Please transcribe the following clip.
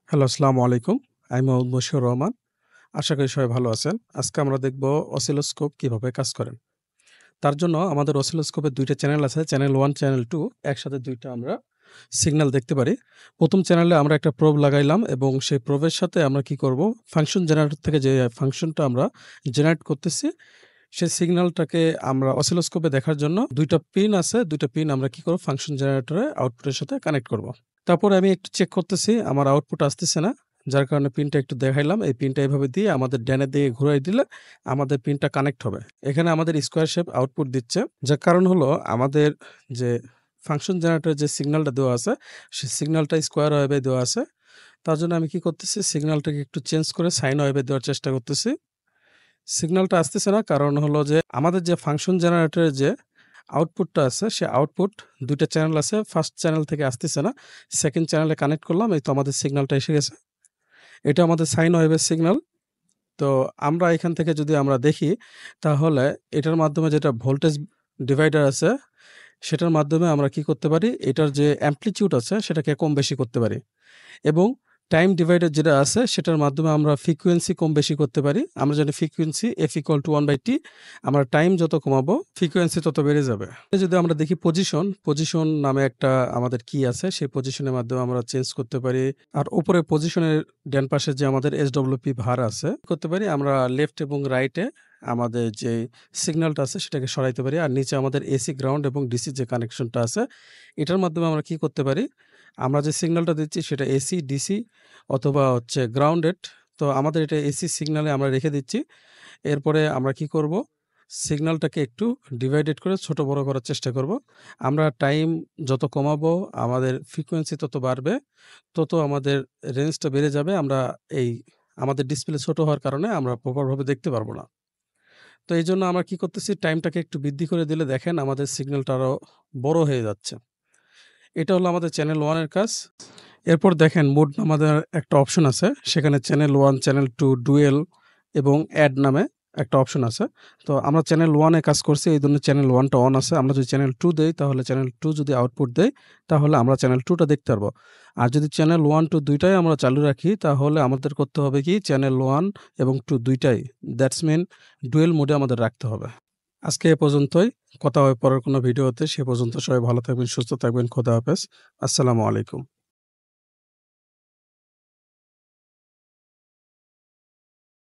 Hello, আসসালামু আলাইকুম। আমি মোহাম্মদ মশিউর রহমান। আশা করি সবাই ভালো আছেন। আজকে আমরা দেখব অসিলোস্কোপ কিভাবে কাজ করে। তার জন্য আমাদের অসিলোস্কোপে ২ টা চ্যানেল আছে। চ্যানেল 1, চ্যানেল 2 একসাথে ২ টা আমরা সিগন্যাল দেখতে পারি। ১ম চ্যানেলে আমরা একটা প্রোব লাগাইলাম এবং সেই প্রোবের সাথে আমরা কি করব, ফাংশন জেনারেটর থেকে যে ফাংশনটা আমরা জেনারেট করতেছি, সেই সিগন্যালটাকে আমরা অসিলোস্কোপে দেখার জন্য ২ টা পিন আছে। ২ টা পিন আমরা কি করব, ফাংশন জেনারেটরের আউটপুটের সাথে কানেক্ট করব। তারপরে আমি একটু চেক করতেছি আমার আউটপুট আসতেছে না। যার কারণে পিনটা একটু দেখাইলাম। এই পিনটা এভাবে দিয়ে আমাদের ডানের দিকে ঘুরাই দিলে আমাদের পিনটা কানেক্ট হবে। এখানে আমাদের স্কোয়ার শেপ আউটপুট দিচ্ছে। যার কারণ হলো আমাদের যে ফাংশন জেনারেটরের যে সিগন্যালটা দেওয়া আছে, সেই সিগন্যালটা স্কোয়ার ওয়েভে দেওয়া আছে। তার জন্য আমি কি করতেছি, সিগন্যালটাকে একটু চেঞ্জ করে সাইন ওয়েভে দেওয়ার চেষ্টা করতেছি। সিগন্যালটা আসতেছে না, কারণ হলো যে আমাদের যে ফাংশন জেনারেটরের যে আউটপুটটা আছে, সে আউটপুট ২ টা চ্যানেল আছে। ফার্স্ট চ্যানেল থেকে আসতেছে না। সেকেন্ড চ্যানেলে কানেক্ট করলাম। এই তো আমাদের সিগন্যালটা এসে গেছে। এটা আমাদের সাইন ওয়েভের সিগন্যাল। তো আমরা এখান থেকে যদি আমরা দেখি, তাহলে এটার মাধ্যমে যেটা ভোল্টেজ ডিভাইডার আছে, সেটার মাধ্যমে আমরা কি করতে পারি, এটার যে অ্যামপ্লিটিউড আছে সেটাকে কম বেশি করতে পারি এবং টাইম ডিভাইডার যেটা আছে সেটার মাধ্যমে আমরা ফ্রিকোয়েন্সি কম বেশি করতে পারি। আমরা জানি ফ্রিকোয়েন্সি F = 1/T। আমরা টাইম যত কমাবো ফ্রিকোয়েন্সি তত বেড়ে যাবে। যদি আমরা দেখি পজিশন নামে একটা আমাদের কি আছে, সেই পজিশনের মাধ্যমে আমরা চেঞ্জ করতে পারি। আর উপরে পজিশনের ডান পাশে যে আমাদের SWP ভার আছে, করতে পারি আমরা লেফট এবং রাইটে আমাদের যে সিগন্যালটা আছে সেটাকে সরাইতে পারি। আর নিচে আমাদের এসি গ্রাউন্ড এবং ডিসি যে কানেকশনটা আছে, এটার মাধ্যমে আমরা কি করতে পারি, আমরা যে সিগন্যালটা দিচ্ছি সেটা এসি, ডিসি অথবা হচ্ছে গ্রাউন্ডেড। তো আমাদের এটা এসি সিগন্যালে আমরা রেখে দিচ্ছি। এরপরে আমরা কি করব, সিগন্যালটাকে একটু ডিভাইডেড করে ছোট বড় করার চেষ্টা করব। আমরা টাইম যত কমাবো আমাদের ফ্রিকোয়েন্সি তত বাড়বে, তত আমাদের রেঞ্জটা বেড়ে যাবে। আমরা এই আমাদের ডিসপ্লে ছোট হওয়ার কারণে আমরা প্রপারভাবে দেখতে পারবো না। তো এইজন্য আমরা কি করতেছি, টাইমটাকে একটু বৃদ্ধি করে দিলে দেখেন আমাদের সিগন্যালটা আরো বড় হয়ে যাচ্ছে। এটা হলো আমাদের চ্যানেল 1 এর কাজ। এরপর দেখেন মোড আমাদের একটা অপশন আছে। সেখানে চ্যানেল 1, চ্যানেল 2, ডুয়েল এবং অ্যাড নামে একটা অপশন আছে। তো আমরা চ্যানেল 1 এ কাজ করছি, এইজন্য চ্যানেল 1 টা অন আছে। আমরা যদি চ্যানেল 2 দেই, তাহলে চ্যানেল 2 যদি আউটপুট দেয়, তাহলে আমরা চ্যানেল 2 টা দেখতে পারবো। আর যদি চ্যানেল 1, 2 ২ টাই আমরা চালু রাখি, তাহলে আমাদের করতে হবে কি, চ্যানেল 1 এবং 2 ২ টাই, দ্যাটস মিন ডুয়েল মোডে আমাদের রাখতে হবে। আজকে এ পর্যন্তই। কথা হবে পরের কোনো ভিডিওতে। সে পর্যন্ত সবাই ভালো থাকবেন, সুস্থ থাকবেন। খোদা হাফেজ। আসসালামু আলাইকুম।